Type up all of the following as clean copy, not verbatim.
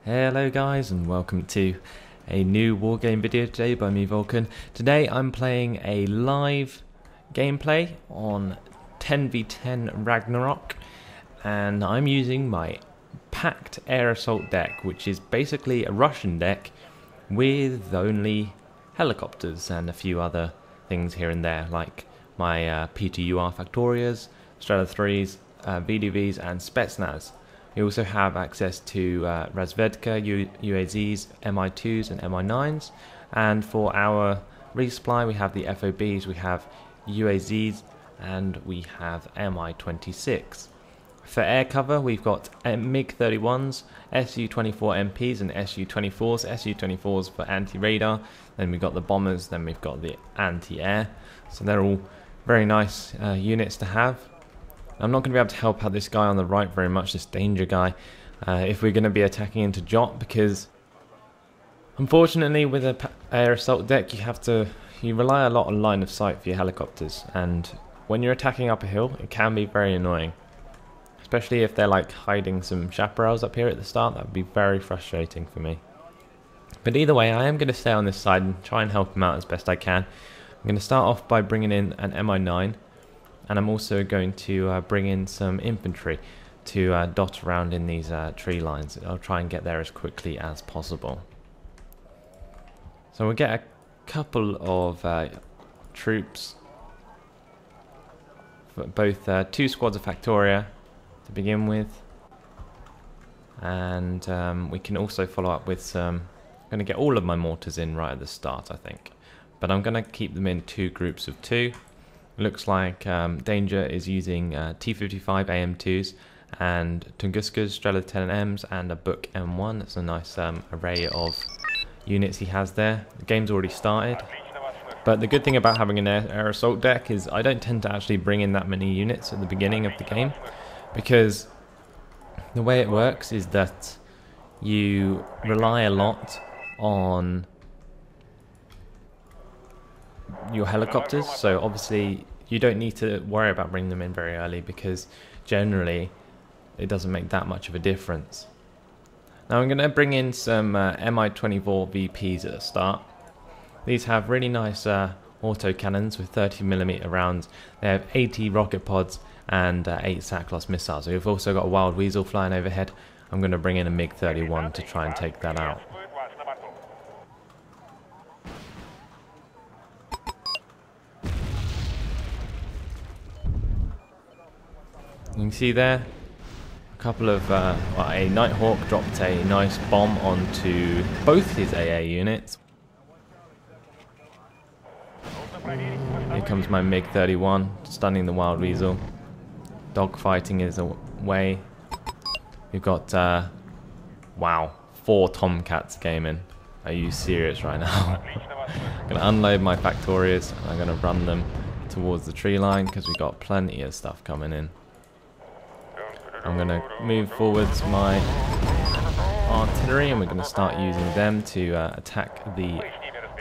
Hello guys and welcome to a new Wargame video today by me Vulcan. Today I'm playing a live gameplay on 10v10 Ragnarok and I'm using my packed air assault deck, which is basically a Russian deck with only helicopters and a few other things here and there, like my P2UR Factorias, Strela 3s, VDVs and Spetsnaz. We also have access to Razvedka, UAZs, MI2s and MI9s, and for our resupply we have the FOBs, we have UAZs and we have MI26. For air cover we've got MiG-31s, Su-24 MPs and Su-24s, Su-24s for anti-radar, then we've got the bombers, then we've got the anti-air, so they're all very nice units to have. I'm not going to be able to help out this guy on the right very much, this danger guy, if we're going to be attacking into Jot, because unfortunately with an air assault deck you rely a lot on line of sight for your helicopters, and when you're attacking up a hill it can be very annoying, especially if they're like hiding some chaparrals up here at the start. That would be very frustrating for me. But either way, I am going to stay on this side and try and help him out as best I can. I'm going to start off by bringing in an MI9. And I'm also going to bring in some infantry to dot around in these tree lines. I'll try and get there as quickly as possible. So we'll get a couple of troops, for both 2 squads of Factoria to begin with. And we can also follow up with some... I'm going to get all of my mortars in right at the start, I think. But I'm going to keep them in 2 groups of 2. Looks like Danger is using T55 AM2s and Tunguska's Strela 10Ms and a Book M1. That's a nice array of units he has there. The game's already started. But the good thing about having an air assault deck is I don't tend to actually bring in that many units at the beginning of the game, because the way it works is that you rely a lot on your helicopters, so obviously you don't need to worry about bringing them in very early, because generally it doesn't make that much of a difference. Now I'm going to bring in some Mi-24 VPs at the start. These have really nice auto cannons with 30mm rounds. They have 80 rocket pods and 8 Saklos missiles. We've also got a Wild Weasel flying overhead. I'm going to bring in a MiG-31 to try and take that out. You can see there a couple of a Nighthawk dropped a nice bomb onto both his AA units. Here comes my MiG-31 stunning the Wild Weasel. Dogfighting is away. We've got wow, 4 Tomcats came in. Are you serious right now? I'm going to unload my Factorias and I'm going to run them towards the tree line because we've got plenty of stuff coming in. I'm going to move forwards my artillery and we're going to start using them to attack the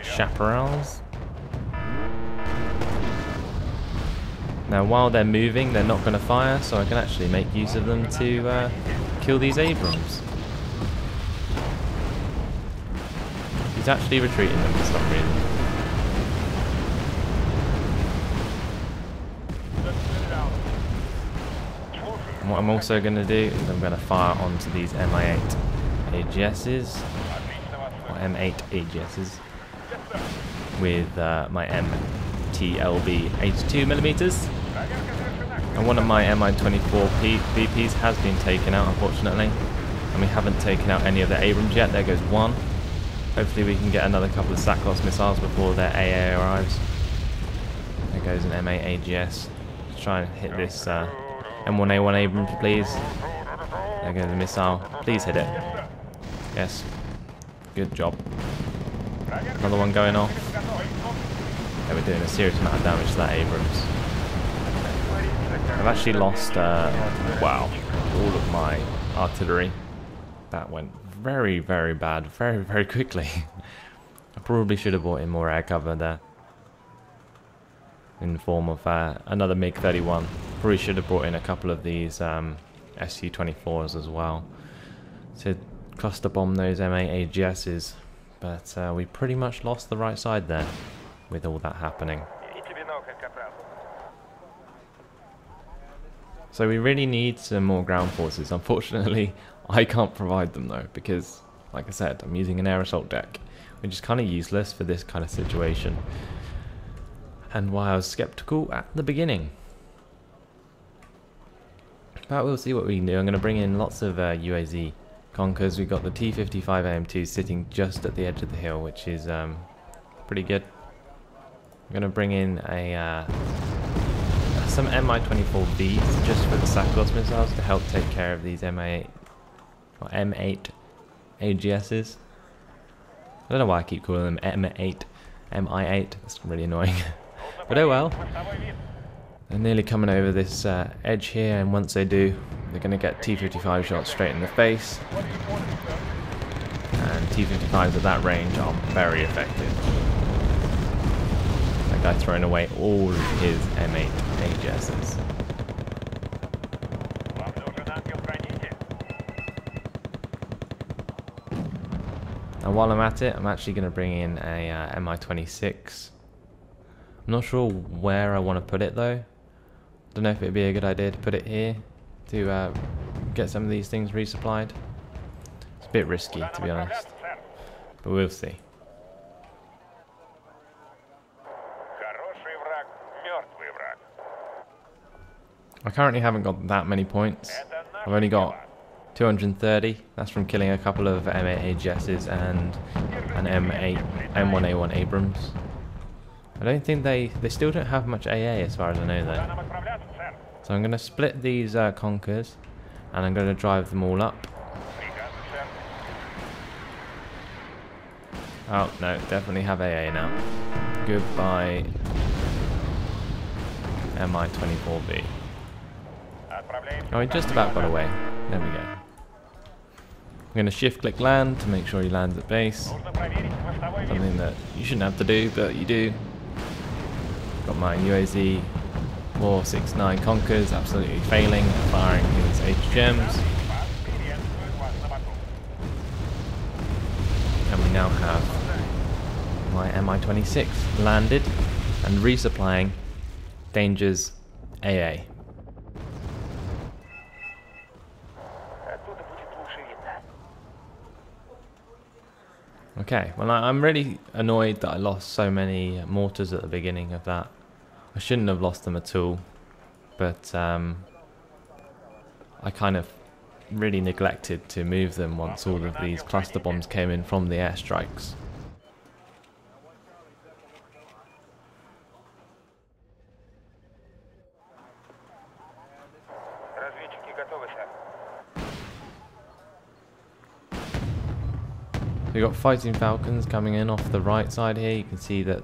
chaparrals. Now while they're moving they're not going to fire, so I can actually make use of them to kill these Abrams. He's actually retreating them for some reason. And what I'm also going to do is I'm going to fire onto these Mi8 AGSs, or M8 AGSs, with my MTLB 82mm. And one of my Mi-24 VPs has been taken out, unfortunately, and we haven't taken out any of the Abrams yet. There goes one. Hopefully we can get another couple of Saklos missiles before their AA arrives. There goes an M8 AGS. Let's try and hit this M1A1 Abrams, please. There goes the missile. Please hit it. Yes. Good job. Another one going off. Yeah, we're doing a serious amount of damage to that Abrams. I've actually lost, wow, all of my artillery. That went very, very bad, very, very quickly. I probably should have brought in more air cover there, in the form of another MiG-31. Probably should have brought in a couple of these Su-24s as well to cluster bomb those M8 AGSs, but we pretty much lost the right side there with all that happening. So we really need some more ground forces. Unfortunately, I can't provide them though, because, like I said, I'm using an air assault deck, which is kind of useless for this kind of situation. And why I was skeptical at the beginning. But we'll see what we can do. I'm going to bring in lots of UAZ Conkers. We've got the T-55 AM2 sitting just at the edge of the hill, which is pretty good. I'm going to bring in a some Mi-24Vs just for the Sackles missiles to help take care of these M8 AGSs. I don't know why I keep calling them M8, Mi-8. That's really annoying. But oh well. They're nearly coming over this edge here, and once they do, they're going to get T-55 shots straight in the face. And T-55s at that range are very effective. That guy throwing away all of his M8 AGSs. And while I'm at it, I'm actually going to bring in a Mi-26. I'm not sure where I want to put it though. Don't know if it'd be a good idea to put it here to get some of these things resupplied. It's a bit risky, to be honest, but we'll see. I currently haven't got that many points. I've only got 230. That's from killing a couple of M8 AGSs and an M1A1 Abrams. I don't think they still don't have much AA as far as I know though. So I'm going to split these Conkers and I'm going to drive them all up. Oh no, definitely have AA now. Goodbye Mi-24V. Oh, he just about got away. There we go. I'm going to shift click land to make sure he lands at base. Something that you shouldn't have to do, but you do. Got my UAZ 469 Conkers absolutely failing at firing his HGMs. And we now have my Mi-26 landed and resupplying Danger's AA. Okay, well I'm really annoyed that I lost so many mortars at the beginning of that. I shouldn't have lost them at all, but I kind of really neglected to move them once all of these cluster bombs came in from the airstrikes. We've got fighting Falcons coming in off the right side here. You can see that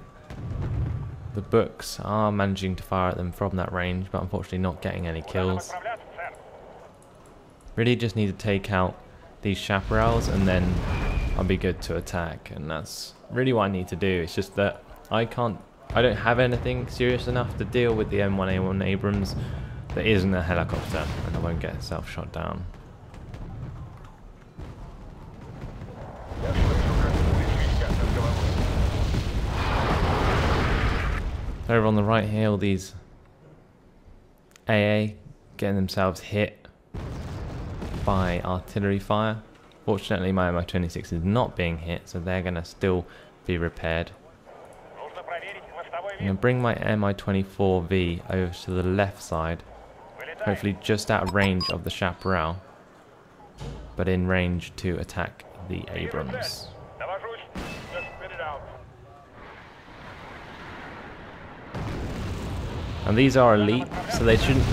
the books are managing to fire at them from that range, but unfortunately not getting any kills. Really just need to take out these chaparrals and then I'll be good to attack, and that's really what I need to do. It's just that I don't have anything serious enough to deal with the M1A1 Abrams that isn't a helicopter, and I won't get itself shot down. Over on the right here, all these AA getting themselves hit by artillery fire. Fortunately, my Mi-26 is not being hit, so they're going to still be repaired. I'm going to bring my Mi-24V over to the left side, hopefully just out of range of the chaparral, but in range to attack the Abrams. And these are elite, so they shouldn't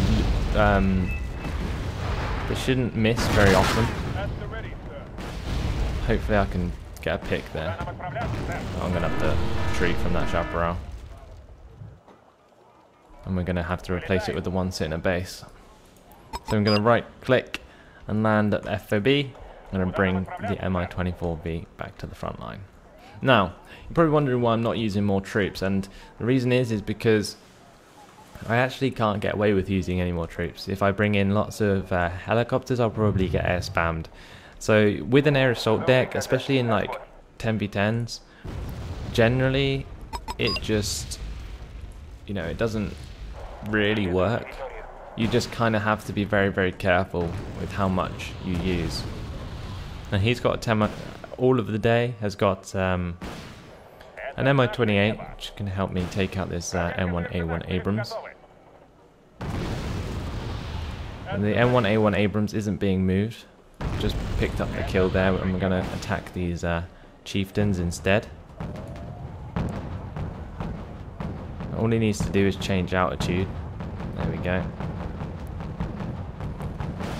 miss very often. Hopefully I can get a pick there. I'm going to have to retreat from that chaparral. And we're going to have to replace it with the one sitting at base. So I'm going to right click and land at the FOB. I'm going to bring the Mi-24V back to the front line. Now, you're probably wondering why I'm not using more troops, and the reason is because I actually can't get away with using any more troops. If I bring in lots of helicopters, I'll probably get air spammed. So with an air assault deck, especially in like 10v10s, generally it just, you know, it doesn't really work. You just kind of have to be very, very careful with how much you use. And he's got 10, all of the day has got an MI-28, which can help me take out this M1A1 Abrams. And the M1A1 Abrams isn't being moved. Just picked up the kill there, and we're going to attack these chieftains instead. All he needs to do is change altitude. There we go.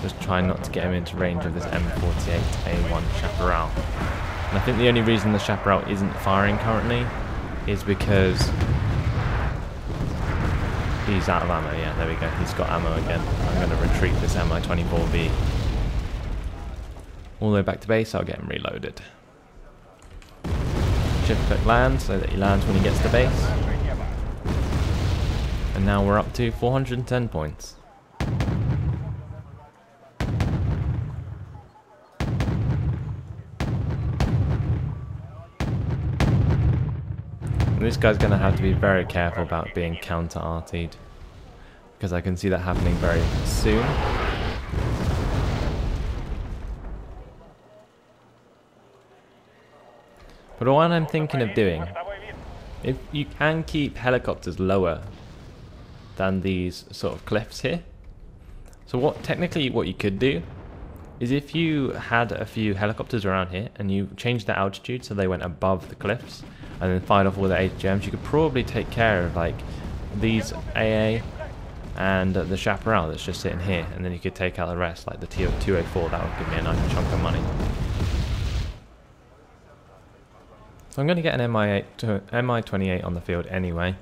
Just try not to get him into range of this M48A1 Chaparral. And I think the only reason the Chaparral isn't firing currently is because he's out of ammo. Yeah, there we go. He's got ammo again. I'm going to retreat this Mi-24V all the way back to base. I'll get him reloaded. Shift click land so that he lands when he gets to base. And now we're up to 410 points. And this guy's going to have to be very careful about being counter-artied, because I can see that happening very soon. But what I'm thinking of doing, if you can keep helicopters lower than these sort of cliffs here. So what you could do is, if you had a few helicopters around here and you changed the altitude so they went above the cliffs and then fired off all the HGMs, you could probably take care of like these AA and the Chaparral that's just sitting here, and then you could take out the rest, like the TO-204. That would give me a nice chunk of money. So I'm going to get an Mi-28 on the field anyway,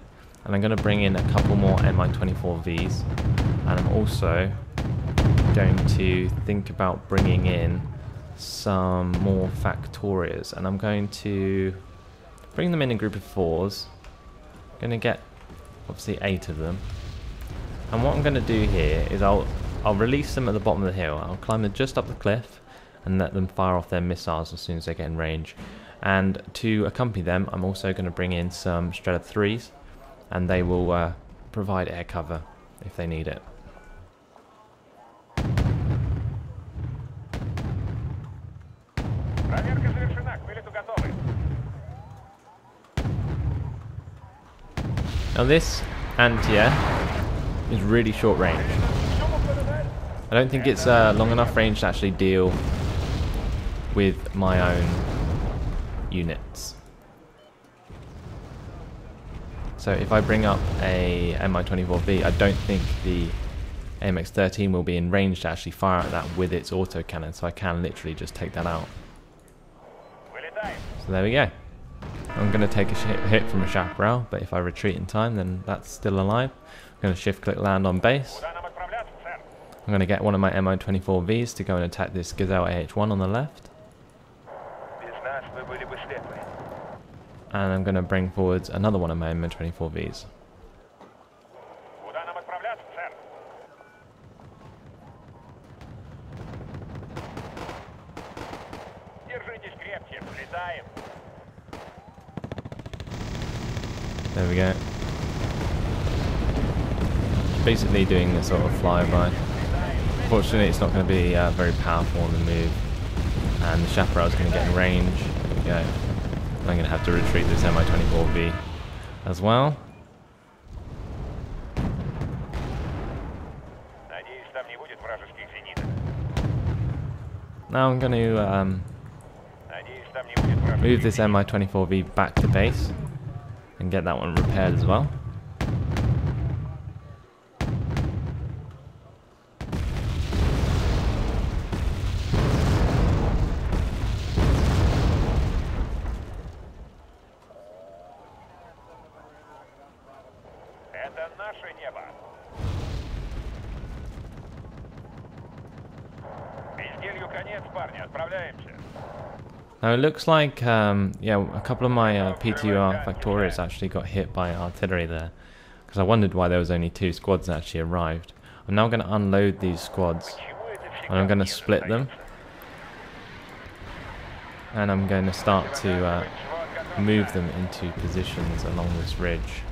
and I'm going to bring in a couple more Mi-24Vs, and I'm also going to think about bringing in some more Factorias, and I'm going to bring them in group of 4s. I'm going to get obviously 8 of them, and what I'm going to do here is I'll release them at the bottom of the hill. I'll climb them just up the cliff and let them fire off their missiles as soon as they get in range. And to accompany them, I'm also going to bring in some Strela 3s, and they will provide air cover if they need it. Now this anti-air is really short range. I don't think it's long enough range to actually deal with my own units. So if I bring up a Mi-24V, I don't think the AMX-13 will be in range to actually fire at that with its autocannon, so I can literally just take that out. So there we go. I'm going to take a hit from a Chaparral, but if I retreat in time, then that's still alive. I'm going to shift click land on base. I'm going to get one of my Mi-24Vs to go and attack this Gazelle AH-1 on the left. And I'm going to bring forwards another one of my Mi-24Vs. There we go. Basically doing this sort of flyby. Fortunately, it's not going to be very powerful on the move, and the Chaparral is going to get in range. There we go. I'm going to have to retreat this Mi-24V as well. Now I'm going to move this Mi-24V back to base and get that one repaired as well. Now it looks like, yeah, a couple of my P2R Factorias actually got hit by artillery there, because I wondered why there was only 2 squads that actually arrived. I'm now going to unload these squads, and I'm going to split them, and I'm going to start to move them into positions along this ridge.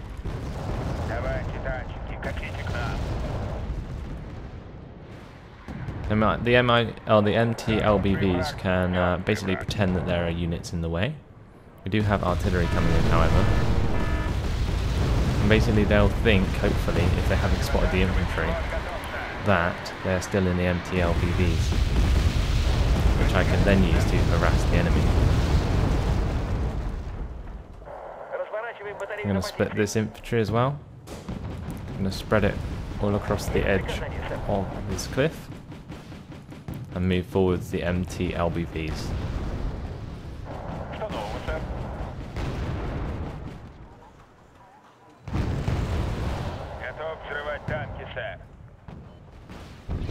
The MT-LBVs can basically pretend that there are units in the way. We do have artillery coming in, however. And basically they'll think, hopefully, if they haven't spotted the infantry, that they're still in the MT-LBVs, which I can then use to harass the enemy. I'm going to split this infantry as well. I'm going to spread it all across the edge of this cliff and move forwards the MT-LBVs.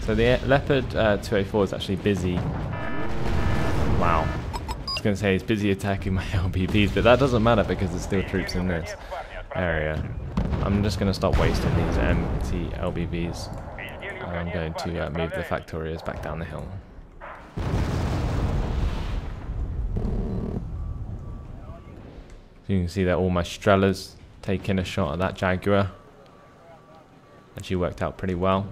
So the Leopard 284 is actually busy. Wow. I was going to say he's busy attacking my LBVs, but that doesn't matter because there's still troops in this area. I'm just going to stop wasting these MT LBVs. And I'm going to move the Factorias back down the hill. So you can see that all my Strelas taking a shot at that Jaguar. Actually worked out pretty well.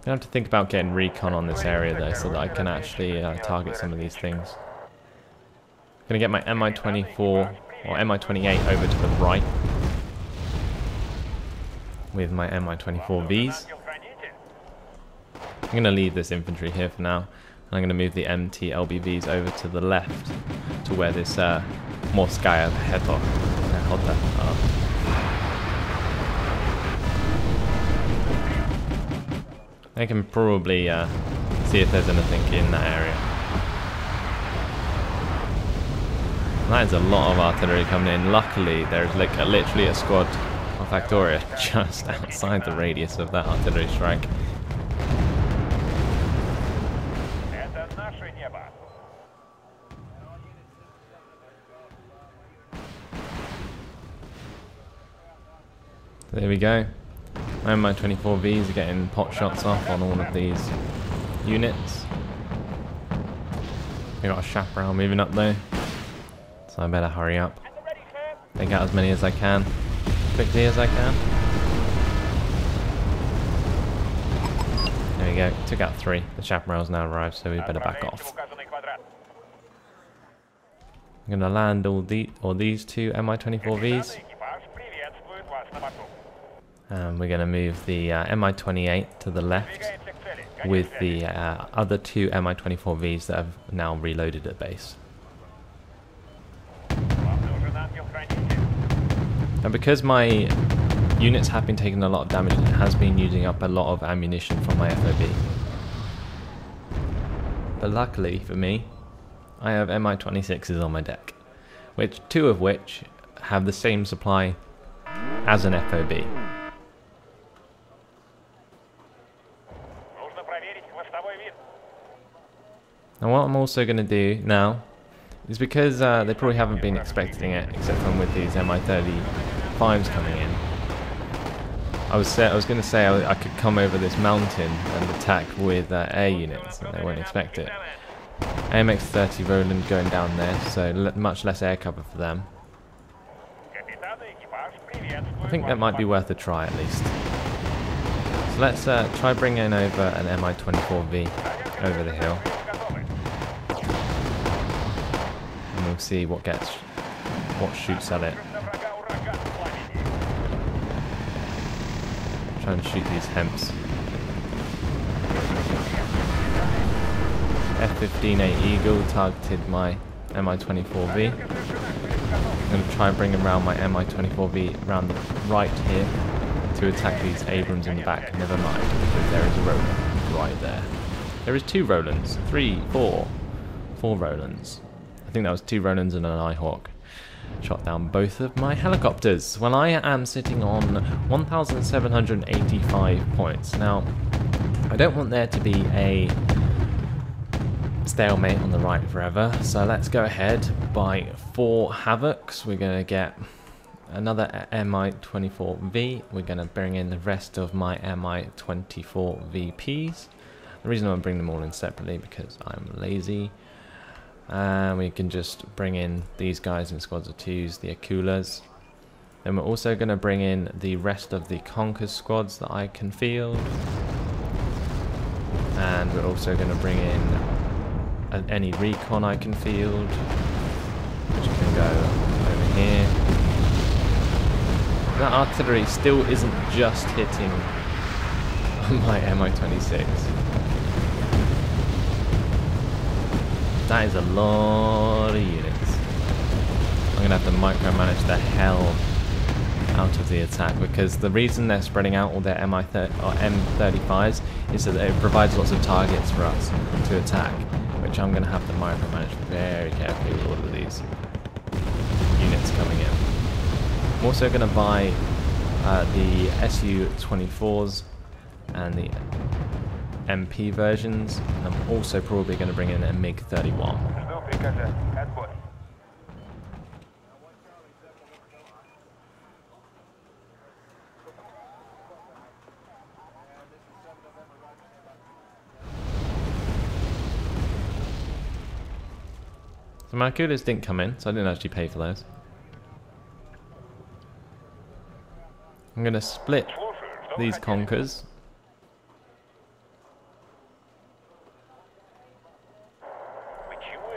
I have to think about getting recon on this area though, so that I can actually target some of these things. I'm going to get my Mi-24 or Mi-28 over to the right with my Mi-24Vs. I'm going to leave this infantry here for now, and I'm going to move the MT-LBVs over to the left to where this Morskaya Pehota are. I can probably see if there's anything in that area. That is a lot of artillery coming in. Luckily, there's like literally a squad of Factoria just outside the radius of that artillery strike. There we go. And my 24Vs are getting pot shots off on all of these units. We got a chaparral moving up though, so I better hurry up. Take out as many as I can, quickly as I can. There we go, took out 3. The chaparral's now arrived, so we better back off. I'm gonna land all these 2 Mi-24Vs. We're going to move the Mi-28 to the left with the other 2 Mi-24Vs that have now reloaded at base. And because my units have been taking a lot of damage, it has been using up a lot of ammunition from my FOB. But luckily for me, I have Mi-26s on my deck, 2 of which have the same supply as an FOB. And what I'm also going to do now is, because they probably haven't been expecting it, except from with these Mi-35s coming in. I was going to say I could come over this mountain and attack with air units, and they won't expect it. AMX-30 Roland going down there, so much less air cover for them. I think that might be worth a try at least. So let's try bringing over an Mi-24V over the hill. And we'll see what shoots at it. Try and shoot these hemps. F-15A Eagle targeted my Mi-24V. I'm going to try and bring around my Mi-24V around the right here to attack these Abrams in the back. Never mind, because there is a Roland right there. There is 2 Rolands, 3, 4 Rolands. I think that was 2 Rolands and an Nighthawk. Shot down both of my helicopters. Well, I am sitting on 1,785 points. Now, I don't want there to be a stalemate on the right forever, so let's go ahead, buy 4 Havocs. We're going to get another Mi-24V. We're going to bring in the rest of my Mi-24 VPs. The reason I'm bringing them all in separately because I'm lazy. And we can just bring in these guys in squads of 2s, the Akulas. Then we're also going to bring in the rest of the Conquer squads that I can field. And we're also going to bring in any recon I can field, which can go over here. That artillery still isn't just hitting my MI-26. That is a lot of units. I'm going to have to micromanage the hell out of the attack, because the reason they're spreading out all their M35s is so that it provides lots of targets for us to attack, which I'm going to have to micromanage very carefully with all of these units coming in. I'm also going to buy the Su-24s and the MP versions, and I'm also probably going to bring in a MiG-31. So my Akulas didn't come in, so I didn't actually pay for those. I'm going to split these Conquers.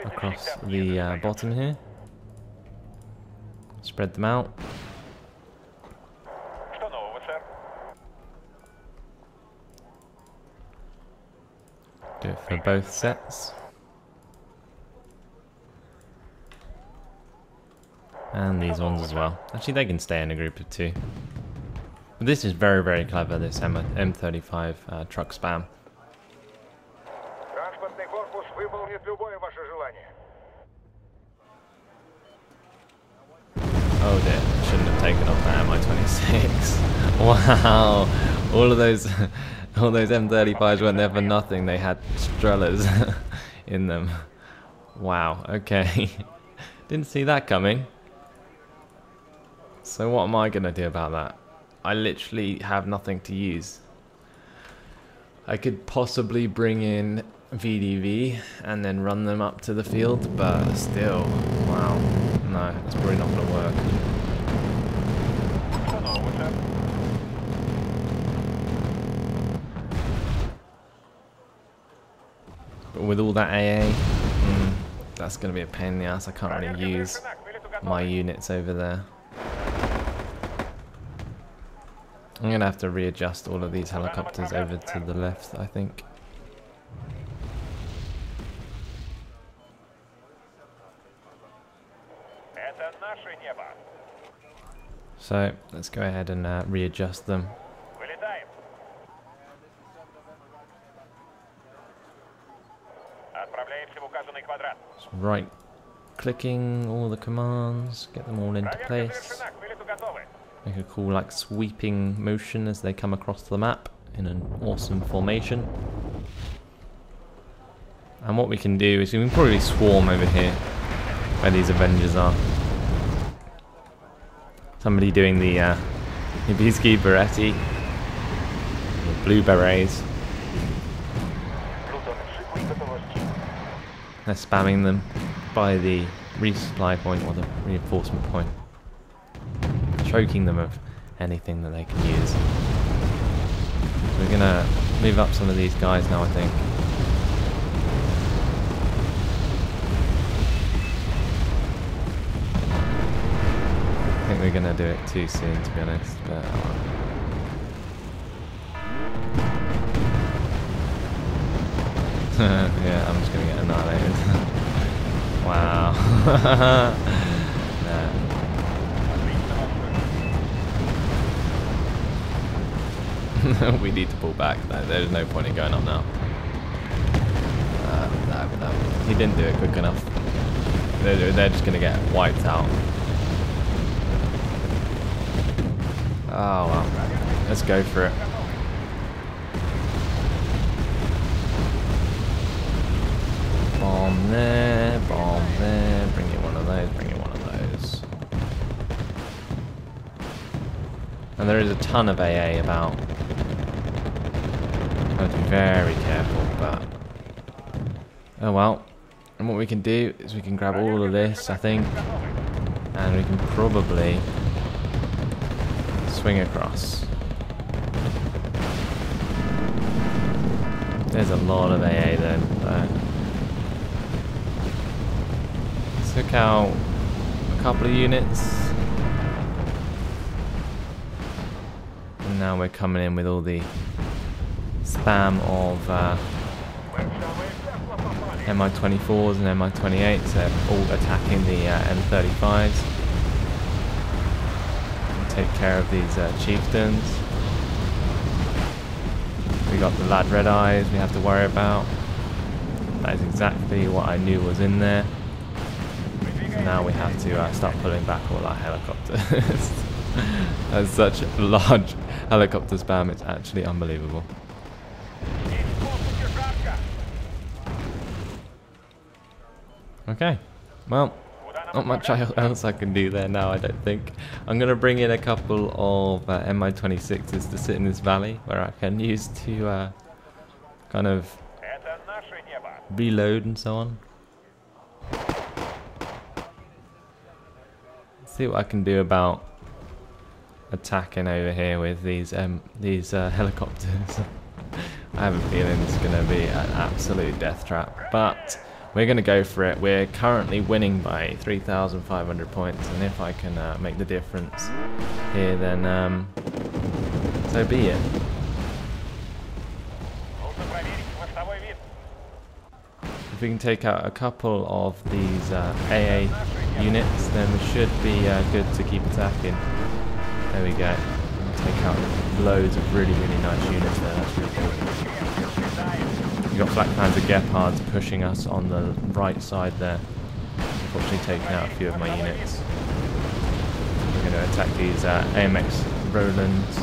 Across the bottom here. Spread them out. Do it for both sets. And these ones as well. Actually, they can stay in a group of 2. But this is very, very clever, this M35 truck spam. Oh dear, shouldn't have taken off that MI-26. Wow, all those M35s weren't there for nothing. They had Strellas in them. Wow, okay. Didn't see that coming. So what am I going to do about that? I literally have nothing to use. I could possibly bring in VDV and then run them up to the field, but still, wow, no, it's probably not going to work. But with all that AA, that's going to be a pain in the ass. I can't really use my units over there. I'm going to have to readjust all of these helicopters over to the left, I think. So, let's go ahead and readjust them. Just right-clicking all the commands, get them all into place. Make a cool like sweeping motion as they come across the map in an awesome formation. And what we can do is we can probably swarm over here where these Avengers are. Somebody doing the Hibisky Beretti, the blue berets. They're spamming them by the resupply point or the reinforcement point, choking them of anything that they can use. So we're gonna move up some of these guys now, I think. I think we're gonna do it too soon, to be honest, but yeah, I'm just gonna get annihilated. Wow. We need to pull back. There's no point in going up now. He didn't do it quick enough. They're just gonna get wiped out. Oh well. Let's go for it. Bomb there, bring you one of those, bring you one of those. And there is a ton of AA about. Got to be very careful, but oh well. And what we can do is we can grab all of this, I think, and we can probably swing across. There's a lot of AA then, but took out a couple of units. And now we're coming in with all the spam of Mi-24s and Mi-28s. They're all attacking the M35s. Take care of these chieftains. We got the lad red eyes we have to worry about. That is exactly what I knew was in there. So now we have to start pulling back all our helicopters. That's such large helicopter spam, it's actually unbelievable. Okay, well, not much else I can do there now, I don't think. I'm going to bring in a couple of Mi-26s to sit in this valley where I can use to kind of reload and so on. See what I can do about attacking over here with these helicopters. I have a feeling it's going to be an absolute death trap, but we're going to go for it. We're currently winning by 3,500 points, and if I can make the difference here, then so be it. If we can take out a couple of these AA units, then we should be good to keep attacking. There we go. Take out loads of really nice units there. That's really cool. We've got Flak Panzer Gepards pushing us on the right side there. Unfortunately taking out a few of my units. We're going to attack these AMX Rolands.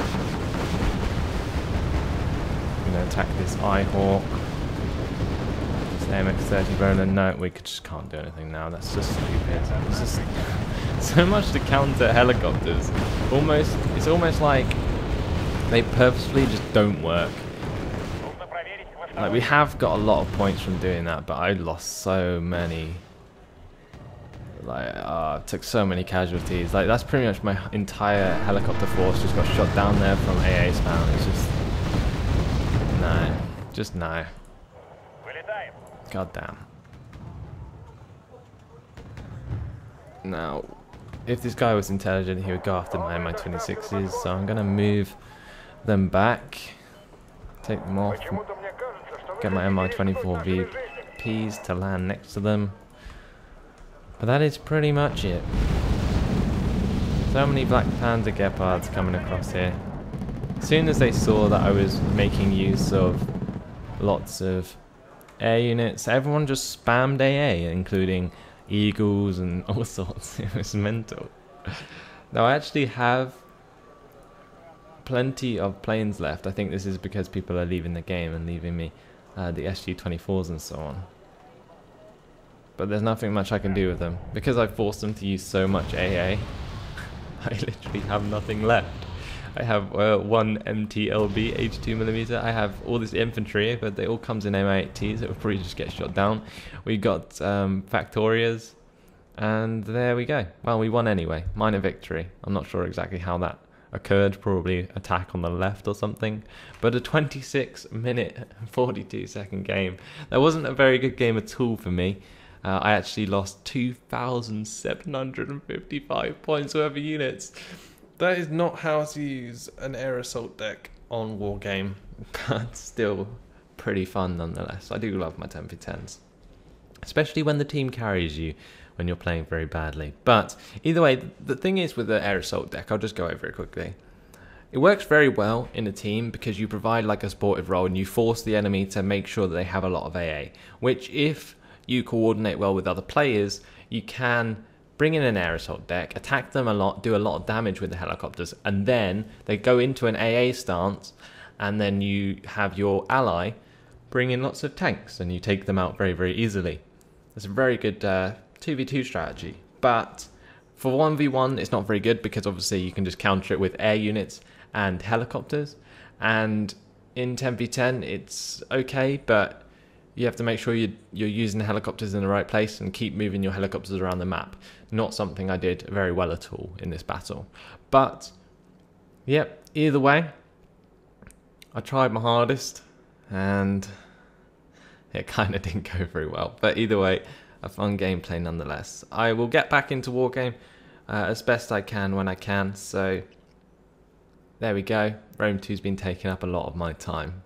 We're going to attack this Ihawk. This AMX-30 Roland. No, we just can't do anything now. That's just stupid. It's just so much to counter helicopters. It's almost like they purposefully just don't work. Like, we have got a lot of points from doing that, but I lost so many. Like, took so many casualties. Like, that's pretty much my entire helicopter force just got shot down there from AA spam. It's just no, just no. God damn. Now, if this guy was intelligent, he would go after my Mi-26s. So I'm gonna move them back, take them off. Get my Mi-24 VPs to land next to them. But that is pretty much it. So many Black Panther Gepards coming across here. As soon as they saw that I was making use of lots of air units, everyone just spammed AA, including Eagles and all sorts. It was mental. Now I actually have plenty of planes left. I think this is because people are leaving the game and leaving me the SG-24s and so on. But there's nothing much I can do with them. Because I forced them to use so much AA, I literally have nothing left. I have one MTLB H2mm. I have all this infantry, but they all comes in MI8Ts. It will probably just get shot down. We got Factorias, and there we go. Well, we won anyway. Minor victory. I'm not sure exactly how that occurred, probably attack on the left or something, but a 26-minute 42-second game. That wasn't a very good game at all for me. I actually lost 2,755 points worth of units. That is not how to use an air assault deck on Wargame, but still pretty fun nonetheless. I do love my 10v10s, especially when the team carries you when you're playing very badly. But either way, the thing is with the air assault deck, I'll just go over it quickly. It works very well in a team because you provide like a supportive role and you force the enemy to make sure that they have a lot of AA, which if you coordinate well with other players, you can bring in an air assault deck, attack them a lot, do a lot of damage with the helicopters, and then they go into an AA stance, and then you have your ally bring in lots of tanks and you take them out very easily. It's a very good 2v2 strategy, but for 1v1 it's not very good because obviously you can just counter it with air units and helicopters, and in 10v10 it's okay, but you have to make sure you're using the helicopters in the right place and keep moving your helicopters around the map. Not something I did very well at all in this battle. But, yep, either way, I tried my hardest and it kind of didn't go very well. But either way, a fun gameplay nonetheless. I will get back into Wargame as best I can when I can. So, there we go. Rome 2's been taking up a lot of my time.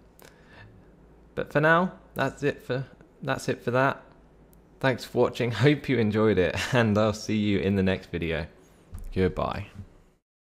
But for now, that's it for that. Thanks for watching. Hope you enjoyed it, and I'll see you in the next video. Goodbye.